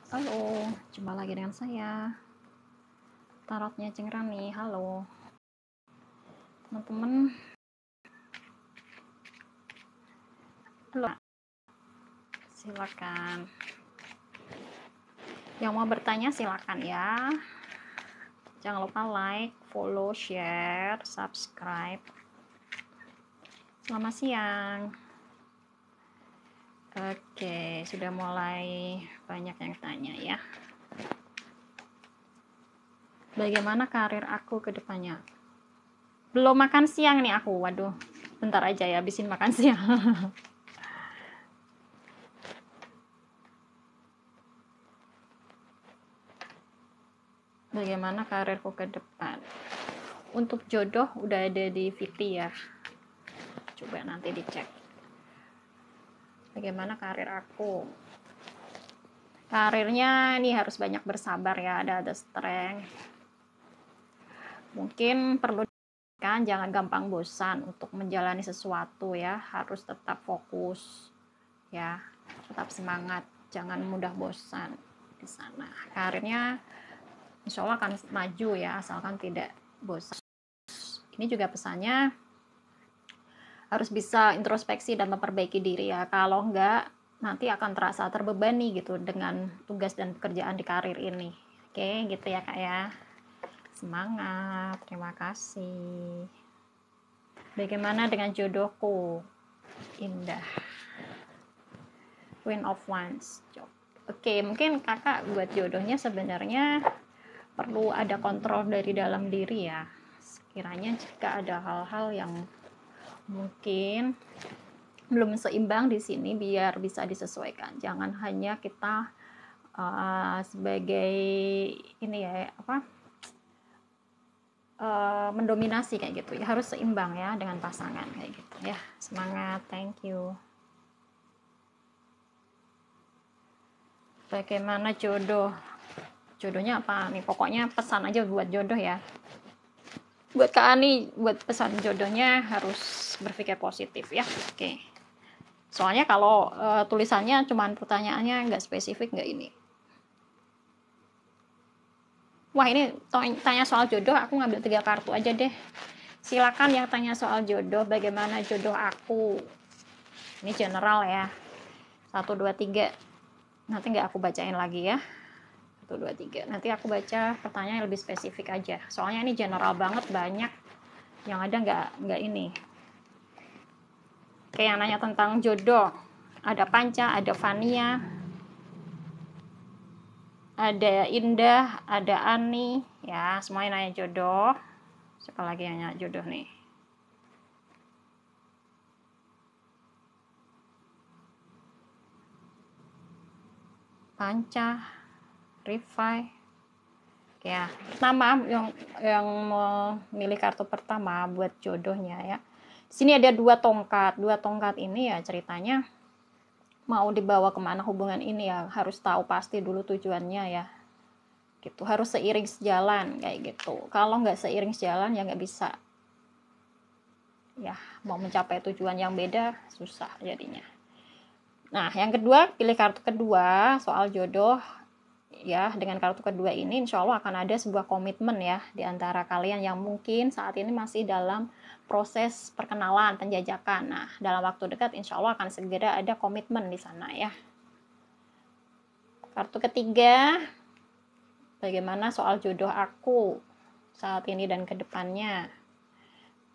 Halo, jumpa lagi dengan saya, Tarotnya Cengrani. Halo, teman-teman. Halo, silakan. Yang mau bertanya silakan ya. Jangan lupa like, follow, share, subscribe. Selamat siang. Oke, sudah mulai banyak yang tanya ya. Bagaimana karir aku ke depannya? Belum makan siang nih aku. Waduh, bentar aja ya habisin makan siang. Bagaimana karirku ke depan? Untuk jodoh udah ada di VT ya. Coba nanti dicek. Bagaimana karir aku? Karirnya ini harus banyak bersabar ya, ada strength. Mungkin perlu kan jangan gampang bosan untuk menjalani sesuatu ya, harus tetap fokus ya, tetap semangat, jangan mudah bosan di sana. Karirnya insya Allah akan maju ya, asalkan tidak bosan. Ini juga pesannya harus bisa introspeksi dan memperbaiki diri ya, kalau enggak nanti akan terasa terbebani gitu dengan tugas dan pekerjaan di karir ini. Oke, gitu ya Kak ya. Semangat, terima kasih. Bagaimana dengan jodohku? Indah. Queen of Wands. Oke, mungkin kakak buat jodohnya sebenarnya perlu ada kontrol dari dalam diri ya. Sekiranya jika ada hal-hal yang mungkin belum seimbang di sini, biar bisa disesuaikan. Jangan hanya kita sebagai ini ya mendominasi kayak gitu ya, harus seimbang ya dengan pasangan kayak gitu ya. Semangat, thank you. Bagaimana jodohnya apa nih, pokoknya pesan aja buat jodoh ya, buat Kak Ani, buat pesan jodohnya harus berpikir positif ya. Oke, soalnya kalau tulisannya cuman pertanyaannya nggak spesifik, nggak ini. Wah, ini tanya soal jodoh, aku ngambil 3 kartu aja deh. Silakan yang tanya soal jodoh, bagaimana jodoh aku. Ini general ya. 1, 2, 3. Nanti nggak aku bacain lagi ya. 1, 2, 3. Nanti aku baca pertanyaan yang lebih spesifik aja. Soalnya ini general banget, banyak. Yang ada nggak ini. Kayak yang nanya tentang jodoh. Ada Panca, ada Fania, ada Indah, ada Ani. Ya, semuanya nanya jodoh. Siapa lagi yang nanya jodoh nih? Panca, Rifai. Ya, pertama yang memilih kartu pertama buat jodohnya ya. Sini ada 2 tongkat. 2 tongkat ini ya ceritanya mau dibawa kemana hubungan ini ya, harus tahu pasti dulu tujuannya ya. Gitu, harus seiring sejalan kayak gitu. Kalau nggak seiring sejalan ya nggak bisa. Ya, mau mencapai tujuan yang beda susah jadinya. Nah, yang kedua, pilih kartu kedua soal jodoh. Ya, dengan kartu kedua ini insya Allah akan ada sebuah komitmen ya di antara kalian yang mungkin saat ini masih dalam proses perkenalan, penjajakan. Nah, dalam waktu dekat insya Allah akan segera ada komitmen di sana ya. Kartu ketiga, bagaimana soal jodoh aku saat ini dan kedepannya.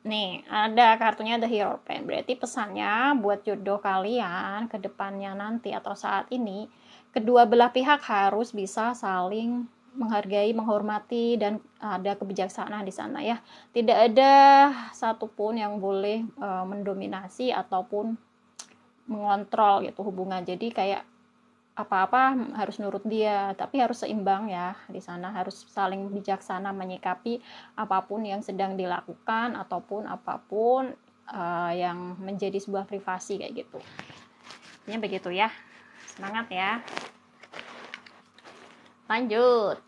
Nih, ada kartunya The Hierophant. Berarti pesannya buat jodoh kalian ke depannya nanti atau saat ini, kedua belah pihak harus bisa saling menghargai, menghormati, dan ada kebijaksanaan di sana ya. Tidak ada satupun yang boleh mendominasi ataupun mengontrol gitu hubungan. Jadi kayak apa-apa harus nurut dia, tapi harus seimbang ya. Di sana harus saling bijaksana menyikapi apapun yang sedang dilakukan ataupun apapun yang menjadi sebuah privasi kayak gitu. Ini begitu ya. Semangat ya. Lanjut.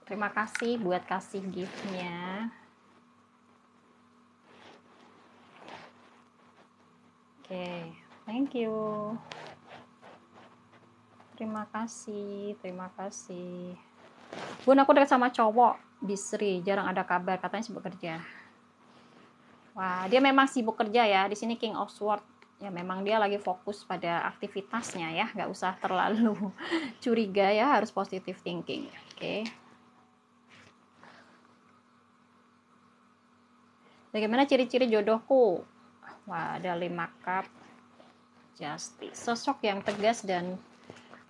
Terima kasih buat kasih gift-nya. Oke, thank you. terima kasih. Bun, aku dekat sama cowok, Bisri, jarang ada kabar, katanya sibuk kerja. Wah, dia memang sibuk kerja ya. Di sini King of Swords. Ya memang dia lagi fokus pada aktivitasnya ya, nggak usah terlalu curiga ya, harus positive thinking. Oke. Bagaimana ciri-ciri jodohku? Wah, ada 5 cup. Justice. Sosok yang tegas dan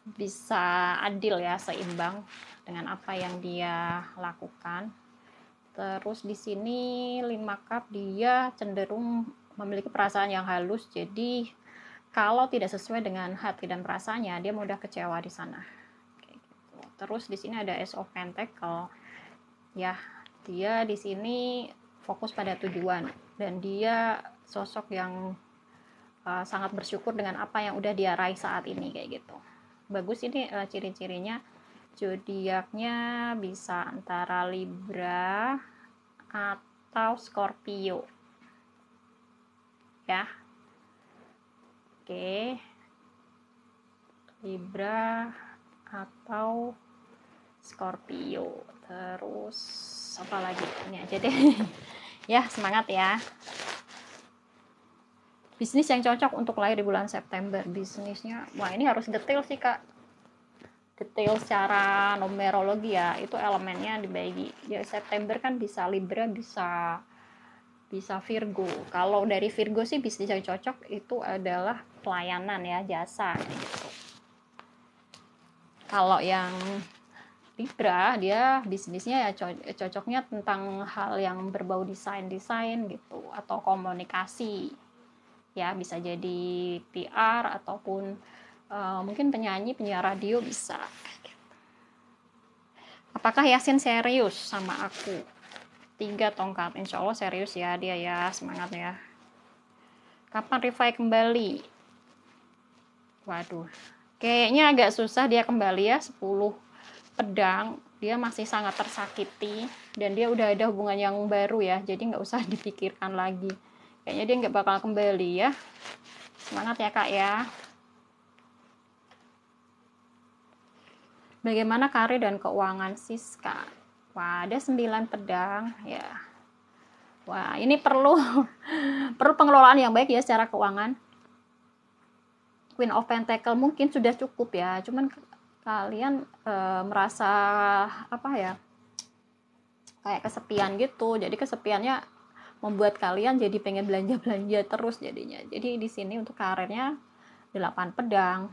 bisa adil ya, seimbang dengan apa yang dia lakukan. Terus di sini 5 cup, dia cenderung memiliki perasaan yang halus, jadi kalau tidak sesuai dengan hati dan perasaannya, dia mudah kecewa di sana. Kayak gitu. Terus di sini ada Ace of Pentacle. Ya, dia di sini fokus pada tujuan dan dia sosok yang sangat bersyukur dengan apa yang udah dia raih saat ini kayak gitu. Bagus ini ciri-cirinya. Zodiaknya bisa antara Libra atau Scorpio. Ya. Oke. Libra atau Scorpio. Terus apa lagi? Ini aja deh. Ya, semangat ya. Bisnis yang cocok untuk lahir di bulan September. Bisnisnya, wah ini harus detail sih Kak. Detail secara numerologi ya. Itu elemennya dibagi. Ya September kan bisa Libra, bisa Virgo. Kalau dari Virgo sih bisnis yang cocok itu adalah pelayanan ya, jasa gitu. Kalau yang Libra, dia bisnisnya ya cocoknya tentang hal yang berbau desain gitu, atau komunikasi ya, bisa jadi PR ataupun mungkin penyanyi, penyiar radio bisa. Apakah Yasin serius sama aku? 3 tongkat, insya Allah serius ya dia ya, semangat ya. Kapan Rifai kembali? Waduh, kayaknya agak susah dia kembali ya. 10 pedang, dia masih sangat tersakiti dan dia udah ada hubungan yang baru ya, jadi nggak usah dipikirkan lagi. Kayaknya dia nggak bakal kembali ya. Semangat ya Kak ya. Bagaimana karir dan keuangan Siska? Wah, ada 9 pedang ya. Wah, ini perlu pengelolaan yang baik ya secara keuangan. Queen of Pentacle mungkin sudah cukup ya, cuman kalian merasa apa ya, kayak kesepian gitu. Jadi kesepiannya membuat kalian jadi pengen belanja terus jadinya. Jadi di sini untuk karirnya 8 pedang.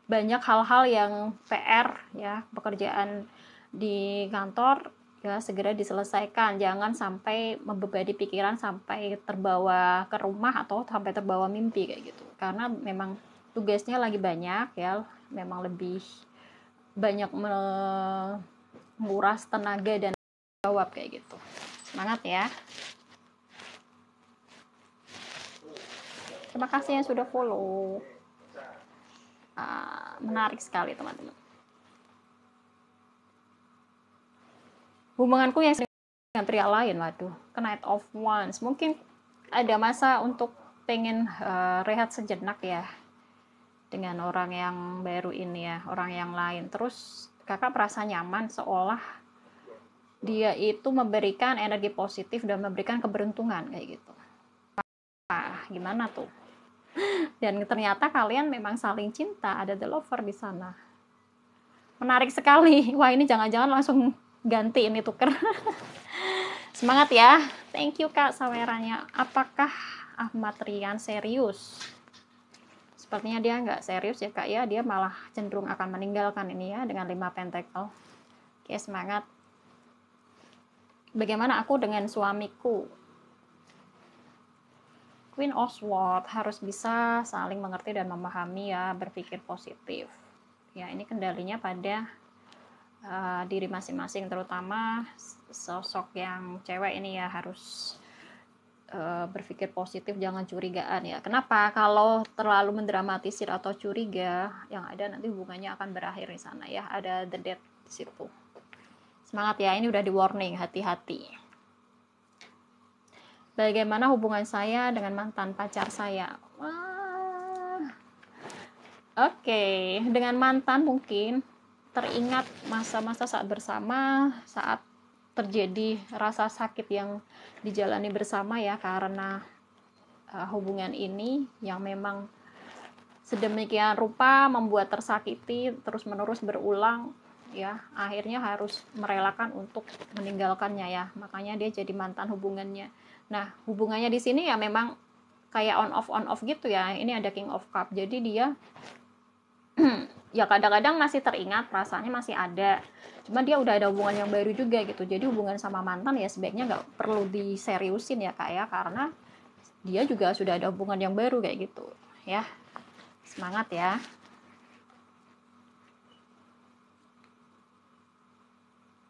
Banyak hal-hal yang PR ya, pekerjaan di kantor ya segera diselesaikan. Jangan sampai membebani pikiran sampai terbawa ke rumah atau sampai terbawa mimpi kayak gitu. Karena memang tugasnya lagi banyak ya, memang lebih banyak menguras tenaga dan jawab kayak gitu. Semangat ya. Terima kasih yang sudah follow. Menarik sekali teman-teman. Hubunganku yang sering dengan pria lain, waduh, Knight of Wands. Mungkin ada masa untuk pengen rehat sejenak ya dengan orang yang baru ini ya, orang yang lain. Terus kakak merasa nyaman seolah dia itu memberikan energi positif dan memberikan keberuntungan kayak gitu. Gimana tuh? Dan ternyata kalian memang saling cinta, ada the lover di sana. Menarik sekali. Wah, ini jangan-jangan langsung ganti ini tuker. Semangat ya. Thank you Kak sawerannya. Apakah Ahmad Rian serius? Sepertinya dia nggak serius ya Kak ya. Dia malah cenderung akan meninggalkan ini ya dengan 5 pentacle. Oke, semangat. Bagaimana aku dengan suamiku? Queen of Swords, harus bisa saling mengerti dan memahami ya, berpikir positif. Ya, ini kendalinya pada diri masing-masing, terutama sosok yang cewek ini ya harus berpikir positif, jangan curigaan ya. Kenapa? Kalau terlalu mendramatisir atau curiga, yang ada nanti hubungannya akan berakhir di sana ya. Ada the death di situ. Semangat ya, ini udah di warning, hati-hati. Bagaimana hubungan saya dengan mantan pacar saya? Wah, Oke, dengan mantan mungkin teringat masa-masa saat bersama, saat terjadi rasa sakit yang dijalani bersama ya, karena hubungan ini yang memang sedemikian rupa membuat tersakiti terus-menerus berulang ya, akhirnya harus merelakan untuk meninggalkannya ya, makanya dia jadi mantan hubungannya. Nah, hubungannya di sini ya memang kayak on off gitu ya. Ini ada King of Cup, jadi dia ya kadang-kadang masih teringat, perasaannya masih ada, cuma dia udah ada hubungan yang baru juga gitu. Jadi hubungan sama mantan ya sebaiknya nggak perlu diseriusin ya kak ya, karena dia juga sudah ada hubungan yang baru kayak gitu ya. Semangat ya.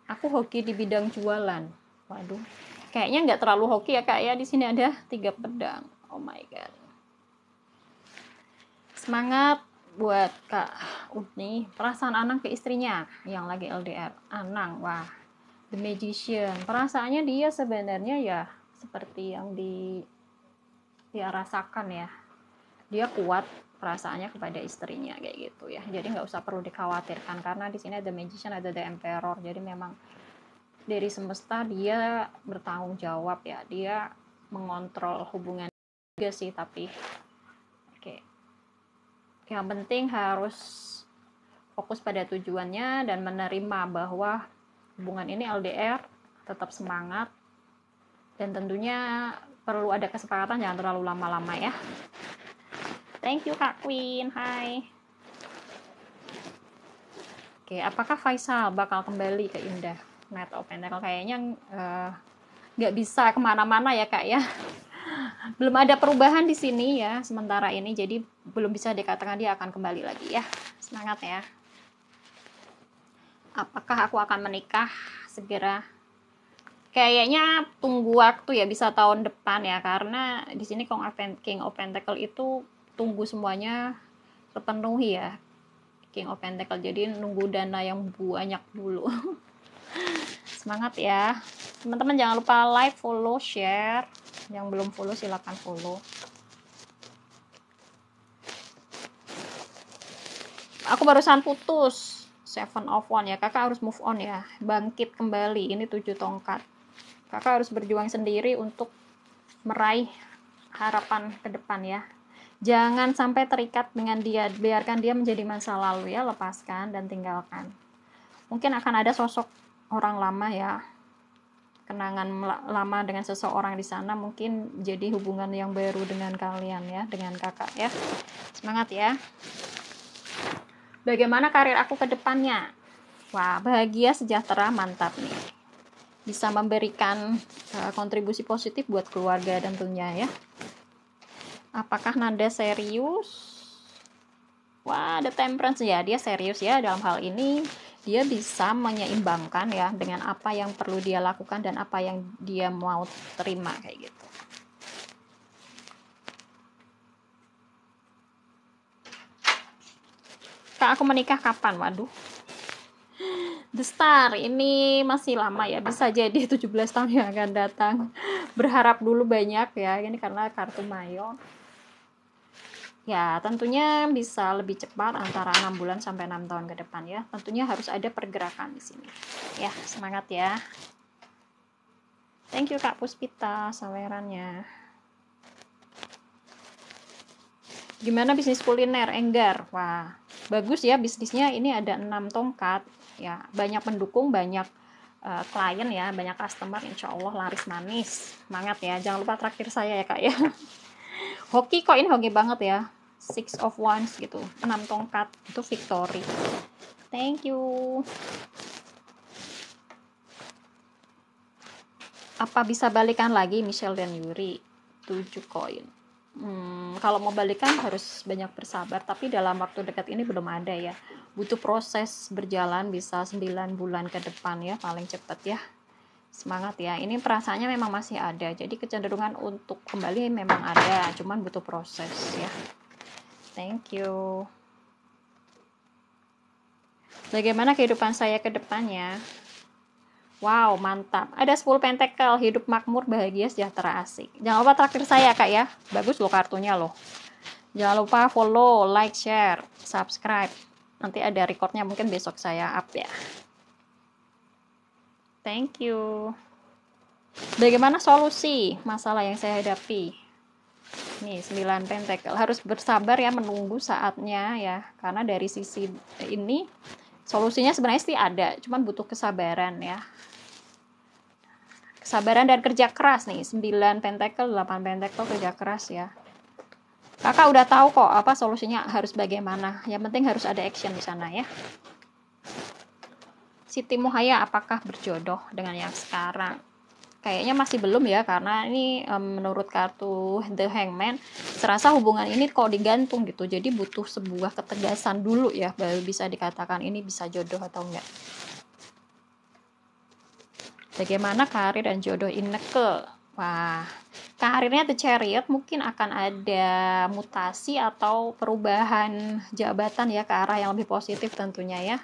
Aku hoki di bidang jualan. Waduh, kayaknya nggak terlalu hoki ya kak ya. Di sini ada 3 pedang. Oh my god. Semangat buat Kak Uni. Perasaan Anang ke istrinya yang lagi LDR. Anang, wah, The Magician. Perasaannya dia sebenarnya ya seperti yang dia rasakan ya. Dia kuat perasaannya kepada istrinya kayak gitu ya. Jadi nggak usah perlu dikhawatirkan, karena di sini ada Magician, ada The Emperor. Jadi memang dari semesta dia bertanggung jawab ya. Dia mengontrol hubungan juga sih, tapi oke. Yang penting harus fokus pada tujuannya dan menerima bahwa hubungan ini LDR, tetap semangat, dan tentunya perlu ada kesepakatan jangan terlalu lama-lama ya. Thank you Kak Queen. Hai. Oke, apakah Faisal bakal kembali ke Indah? Knight of Pentacle kayaknya nggak bisa kemana-mana ya Kak ya. Belum ada perubahan di sini ya sementara ini, jadi belum bisa dikatakan dia akan kembali lagi ya. Semangat ya. Apakah aku akan menikah segera? Kayaknya tunggu waktu ya, bisa tahun depan ya, karena di sini King of Pentacle itu tunggu semuanya terpenuhi ya, King of Pentacle. Jadi nunggu dana yang banyak dulu. Semangat ya teman-teman, jangan lupa like, follow, share. Yang belum follow silahkan follow. Aku barusan putus 7 of One ya, kakak harus move on ya, bangkit kembali. Ini 7 tongkat, kakak harus berjuang sendiri untuk meraih harapan ke depan ya. Jangan sampai terikat dengan dia, biarkan dia menjadi masa lalu ya, lepaskan dan tinggalkan. Mungkin akan ada sosok orang lama ya, kenangan lama dengan seseorang di sana, mungkin jadi hubungan yang baru dengan kalian ya, dengan kakak ya. Semangat ya. Bagaimana karir aku ke depannya? Wah, bahagia, sejahtera, mantap nih. Bisa memberikan kontribusi positif buat keluarga dan tentunya ya. Apakah nada serius? Wah, ada Temperance ya, dia serius ya dalam hal ini. Dia bisa menyeimbangkan ya dengan apa yang perlu dia lakukan dan apa yang dia mau terima kayak gitu. Kak, aku menikah kapan? Waduh. The Star, ini masih lama ya, bisa jadi 17 tahun yang akan datang. Berharap dulu banyak ya, ini karena kartu Mayon. Ya, tentunya bisa lebih cepat, antara 6 bulan sampai 6 tahun ke depan ya. Tentunya harus ada pergerakan di sini. Ya, semangat ya. Thank you Kak Puspita sawerannya. Gimana bisnis kuliner Enggar? Wah, bagus ya bisnisnya. Ini ada 6 tongkat ya, banyak pendukung, banyak klien ya, banyak customer, insya Allah laris manis. Semangat ya, jangan lupa traktir saya ya Kak ya. Hoki kok, ini hoki banget ya. 6 of Wands gitu, 6 tongkat itu victory. Thank you. Apa bisa balikan lagi Michelle dan Yuri? 7 koin. Kalau mau balikan harus banyak bersabar, tapi dalam waktu dekat ini belum ada ya. Butuh proses berjalan, bisa 9 bulan ke depan ya paling cepat ya. Semangat ya, ini perasaannya memang masih ada, jadi kecenderungan untuk kembali memang ada, cuman butuh proses ya. Thank you. Bagaimana kehidupan saya ke depannya? Wow, mantap. Ada 10 pentakel, hidup makmur, bahagia, sejahtera, asik. Jangan lupa traktir saya, Kak ya. Bagus loh kartunya loh. Jangan lupa follow, like, share, subscribe. Nanti ada recordnya, mungkin besok saya up ya. Thank you. Bagaimana solusi masalah yang saya hadapi? Nih, 9 pentakel. Harus bersabar ya, menunggu saatnya ya. Karena dari sisi ini solusinya sebenarnya sih ada, cuman butuh kesabaran ya. Kesabaran dan kerja keras nih. 9 pentakel, 8 pentakel, kerja keras ya. Kakak udah tahu kok apa solusinya harus bagaimana. Yang penting harus ada action di sana ya. Siti Muhaya apakah berjodoh dengan yang sekarang? Kayaknya masih belum ya, karena ini menurut kartu The Hangman, serasa hubungan ini kok digantung gitu. Jadi butuh sebuah ketegasan dulu ya, baru bisa dikatakan ini bisa jodoh atau enggak. Bagaimana karir dan jodoh Inneke? Wah, karirnya The Chariot mungkin akan ada mutasi atau perubahan jabatan ya ke arah yang lebih positif tentunya ya.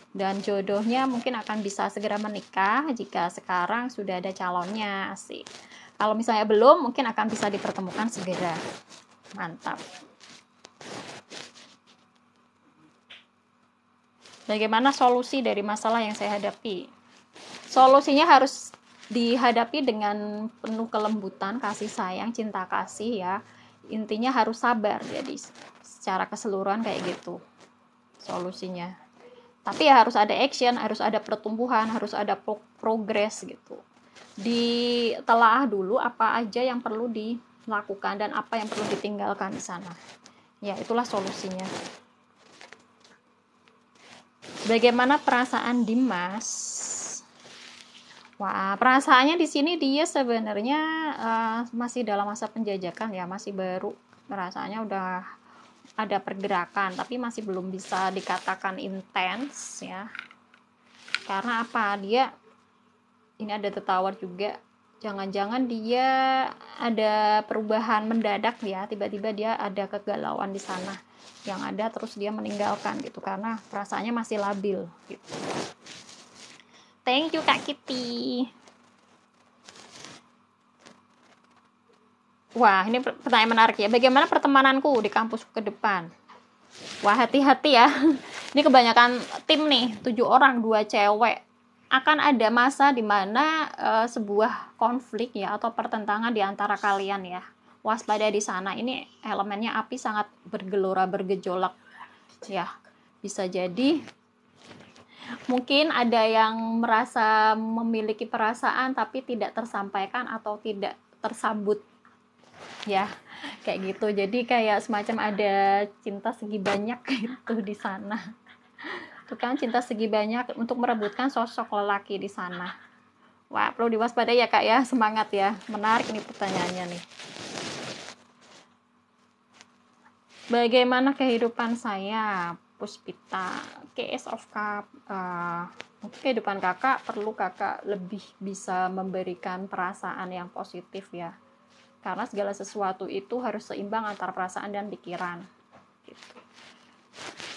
Dan jodohnya mungkin akan bisa segera menikah jika sekarang sudah ada calonnya, asik. Kalau misalnya belum, mungkin akan bisa dipertemukan segera. Mantap. Bagaimana solusi dari masalah yang saya hadapi? Solusinya harus dihadapi dengan penuh kelembutan, kasih sayang, cinta kasih ya. Intinya harus sabar, jadi secara keseluruhan kayak gitu solusinya. Tapi ya harus ada action, harus ada pertumbuhan, harus ada progres gitu. Ditelaah dulu apa aja yang perlu dilakukan dan apa yang perlu ditinggalkan di sana. Ya, itulah solusinya. Bagaimana perasaan Dimas? Wah, perasaannya di sini dia sebenarnya masih dalam masa penjajakan ya, masih baru. Perasaannya udah ada pergerakan, tapi masih belum bisa dikatakan intens ya. Karena apa? Dia ini ada tertawar juga. Jangan-jangan dia ada perubahan mendadak ya, tiba-tiba dia ada kegalauan di sana. Yang ada terus dia meninggalkan gitu karena perasaannya masih labil gitu. Thank you Kak Kitty. Wah, ini pertanyaan menarik ya. Bagaimana pertemananku di kampus ke depan? Wah, hati-hati ya. Ini kebanyakan tim nih, 7 orang, 2 cewek. Akan ada masa di mana sebuah konflik ya atau pertentangan di antara kalian ya. Waspada di sana. Ini elemennya api sangat bergelora, bergejolak. Ya, bisa jadi mungkin ada yang merasa memiliki perasaan tapi tidak tersampaikan atau tidak tersambut ya, kayak gitu. Jadi kayak semacam ada cinta segi banyak gitu di sana. Itu kan cinta segi banyak untuk merebutkan sosok lelaki di sana. Wah, perlu diwaspadai ya Kak ya. Semangat ya. Menarik nih pertanyaannya nih. Bagaimana kehidupan saya? Puspita, Ace of Cup. Kehidupan kakak perlu kakak lebih bisa memberikan perasaan yang positif ya. Karena segala sesuatu itu harus seimbang antara perasaan dan pikiran. Gitu.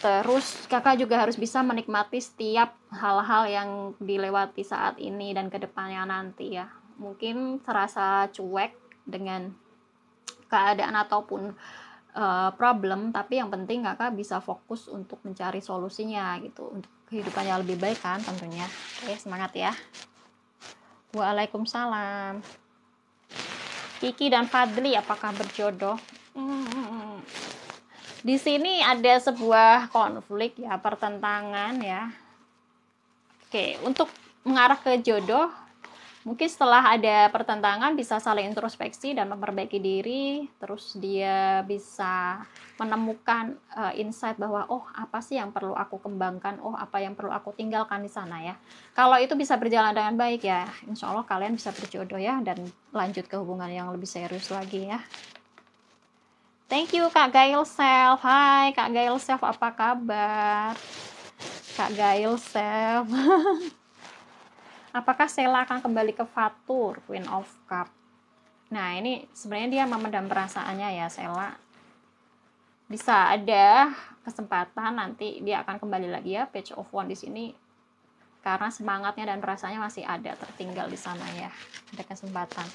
Terus kakak juga harus bisa menikmati setiap hal-hal yang dilewati saat ini dan kedepannya nanti ya. Mungkin terasa cuek dengan keadaan ataupun problem, tapi yang penting kakak bisa fokus untuk mencari solusinya gitu, untuk kehidupannya lebih baik kan tentunya. Oke, semangat ya. Waalaikumsalam. Kiki dan Fadli apakah berjodoh? Di sini ada sebuah konflik ya, pertentangan ya. Oke, untuk mengarah ke jodoh, mungkin setelah ada pertentangan bisa saling introspeksi dan memperbaiki diri, terus dia bisa menemukan insight bahwa oh apa sih yang perlu aku kembangkan, oh apa yang perlu aku tinggalkan di sana ya. Kalau itu bisa berjalan dengan baik ya, insya Allah kalian bisa berjodoh ya dan lanjut ke hubungan yang lebih serius lagi ya. Thank you Kak Gail Self. Hai Kak Gail Self, apa kabar? Kak Gail Self. Apakah Sheila akan kembali ke Fatur, Queen of Cup? Nah, ini sebenarnya dia memendam perasaannya ya, Sheila. Bisa ada kesempatan nanti dia akan kembali lagi ya, Page of Wands di sini. Karena semangatnya dan perasaannya masih ada, tertinggal di sana ya. Ada kesempatan.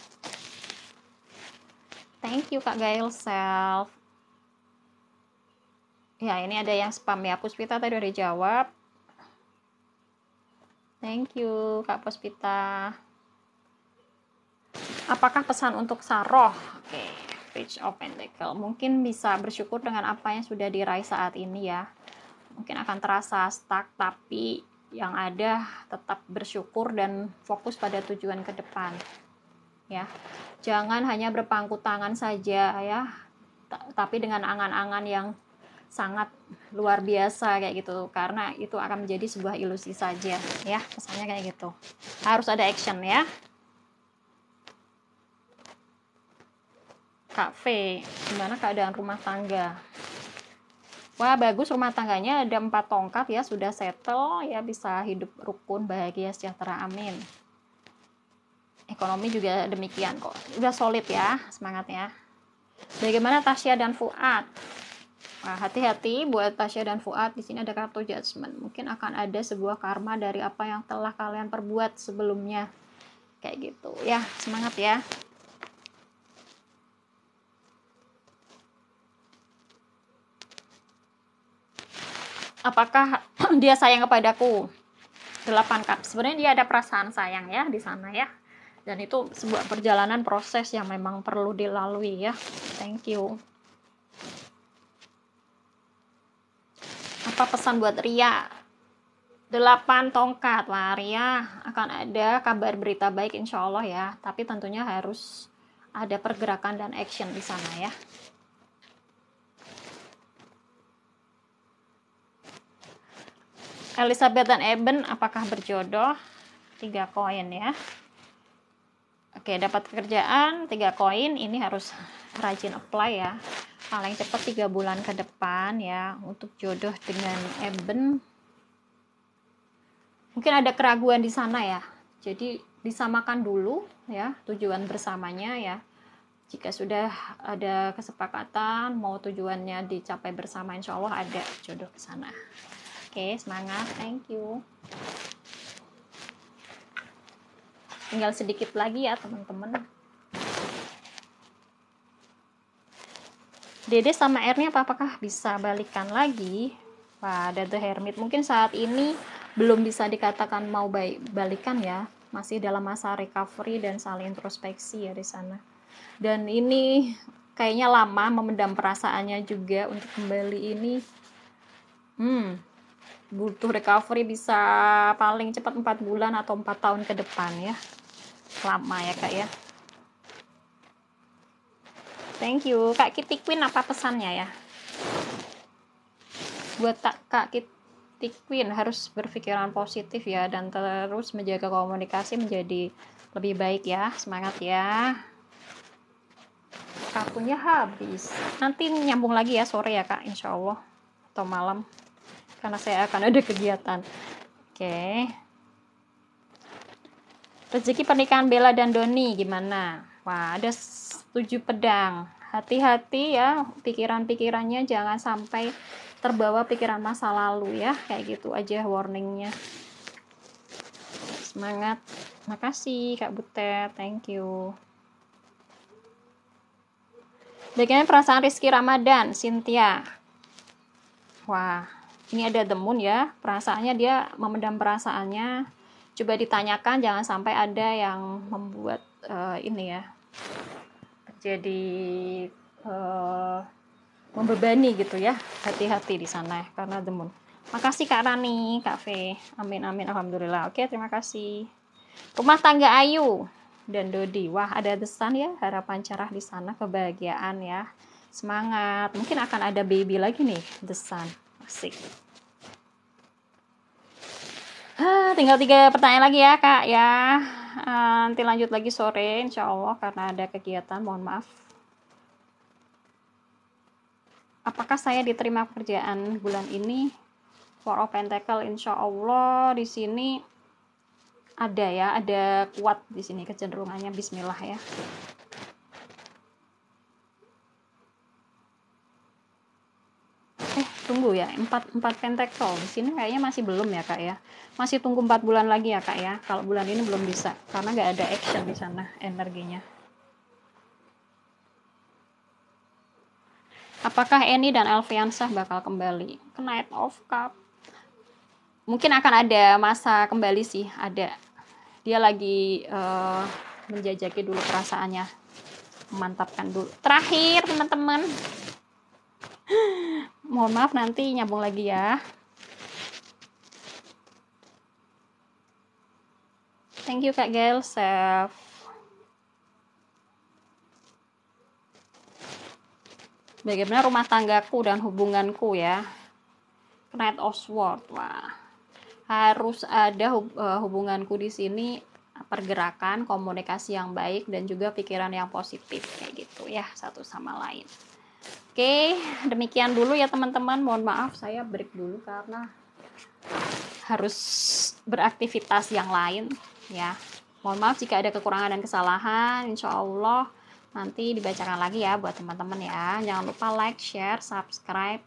Thank you Kak Gail Self. Ya, ini ada yang spam ya. Puspita tadi udah dijawab. Thank you, Kak Puspita. Apakah pesan untuk Saroh? Oke, Page of Pentacle. Mungkin bisa bersyukur dengan apa yang sudah diraih saat ini ya. Mungkin akan terasa stuck, tapi yang ada tetap bersyukur dan fokus pada tujuan ke depan. Ya, jangan hanya berpangku tangan saja ya, tapi dengan angan-angan yang sangat luar biasa kayak gitu, karena itu akan menjadi sebuah ilusi saja ya, pesannya kayak gitu. Harus ada action ya. Kak V, gimana keadaan rumah tangga? Wah, bagus, rumah tangganya ada 4 tongkat ya, sudah settle ya, bisa hidup rukun, bahagia, sejahtera, amin. Ekonomi juga demikian kok, udah solid ya, semangatnya. Bagaimana Tasya dan Fuad? Nah, hati-hati buat Tasya dan Fuad, di sini ada kartu judgment. Mungkin akan ada sebuah karma dari apa yang telah kalian perbuat sebelumnya. Kayak gitu ya, semangat ya. Apakah dia sayang kepadaku? 8 cup. Sebenarnya dia ada perasaan sayang ya di sana ya. Dan itu sebuah perjalanan proses yang memang perlu dilalui ya. Thank you. Apa pesan buat Ria? 8 tongkat. Wah, Ria akan ada kabar berita baik insya Allah ya. Tapi tentunya harus ada pergerakan dan action di sana ya. Elizabeth dan Eben apakah berjodoh? 3 koin ya. Oke, dapat pekerjaan 3 koin, ini harus rajin apply ya. Paling cepat 3 bulan ke depan ya untuk jodoh dengan Eben. Mungkin ada keraguan di sana ya. Jadi disamakan dulu ya tujuan bersamanya ya. Jika sudah ada kesepakatan mau tujuannya dicapai bersama, insya Allah ada jodoh ke sana. Oke, semangat, thank you. Tinggal sedikit lagi ya teman-teman. Dede sama R-nya apakah bisa balikan lagi? Wah, ada The Hermit. Mungkin saat ini belum bisa dikatakan mau balikan ya. Masih dalam masa recovery dan saling introspeksi ya di sana. Dan ini kayaknya lama memendam perasaannya juga untuk kembali ini. Butuh recovery bisa paling cepat 4 bulan atau 4 tahun ke depan ya. Lama ya Kak ya. Thank you. Kak Kitty Queen apa pesannya ya? Buat Kak Kitty Queen harus berpikiran positif ya, dan terus menjaga komunikasi menjadi lebih baik ya. Semangat ya. Kartunya habis. Nanti nyambung lagi ya sore ya Kak, insya Allah. Atau malam. Karena saya akan ada kegiatan. Oke. Rezeki pernikahan Bella dan Doni gimana? Wah, ada 7 pedang. Hati-hati ya, pikiran-pikirannya jangan sampai terbawa pikiran masa lalu ya. Kayak gitu aja warningnya. Semangat. Makasih Kak Butet, thank you. Bagaimana perasaan Rizky Ramadan, Cynthia? Wah, ini ada The Moon ya. Perasaannya dia memendam perasaannya. Coba ditanyakan, jangan sampai ada yang membuat ini ya jadi membebani gitu ya. Hati-hati di sana karena The Moon. Makasih Kak Rani, Kak V. Amin amin alhamdulillah. Oke, terima kasih. Rumah tangga Ayu dan Dodi. Wah, ada The Sun ya, harapan cerah di sana, kebahagiaan ya. Semangat. Mungkin akan ada baby lagi nih, The Sun. Asik. Tinggal 3 pertanyaan lagi ya Kak ya. Nanti lanjut lagi sore insya Allah karena ada kegiatan, mohon maaf. Apakah saya diterima pekerjaan bulan ini? Four of Pentacle insya Allah di sini ada ya, ada kuat di sini kecenderungannya. Bismillah ya. Tunggu ya, 4 pentacle di sini kayaknya masih belum ya Kak ya. Masih tunggu 4 bulan lagi ya Kak ya. Kalau bulan ini belum bisa karena nggak ada action di sana energinya. Apakah Eni dan Alfiansah bakal kembali ke Knight of Cup? Mungkin akan ada masa kembali sih, ada. Dia lagi menjajaki dulu perasaannya, memantapkan dulu. Terakhir teman-teman, mohon maaf nanti nyambung lagi ya. Thank you Kak Gail Chef. Bagaimana rumah tanggaku dan hubunganku ya? Knight of Swords. Wah, harus ada hubunganku di sini, pergerakan, komunikasi yang baik dan juga pikiran yang positif kayak gitu ya, satu sama lain. Oke, demikian dulu ya teman-teman. Mohon maaf saya break dulu karena harus beraktivitas yang lain ya. Mohon maaf jika ada kekurangan dan kesalahan. Insya Allah nanti dibacakan lagi ya buat teman-teman ya. Jangan lupa like, share, subscribe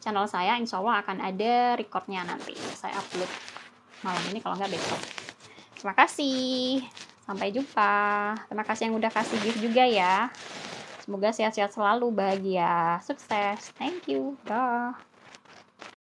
channel saya. Insya Allah akan ada recordnya nanti. Saya upload malam ini kalau nggak besok. Terima kasih. Sampai jumpa. Terima kasih yang udah kasih gift juga ya. Semoga sehat-sehat selalu, bahagia, sukses. Thank you. Dah.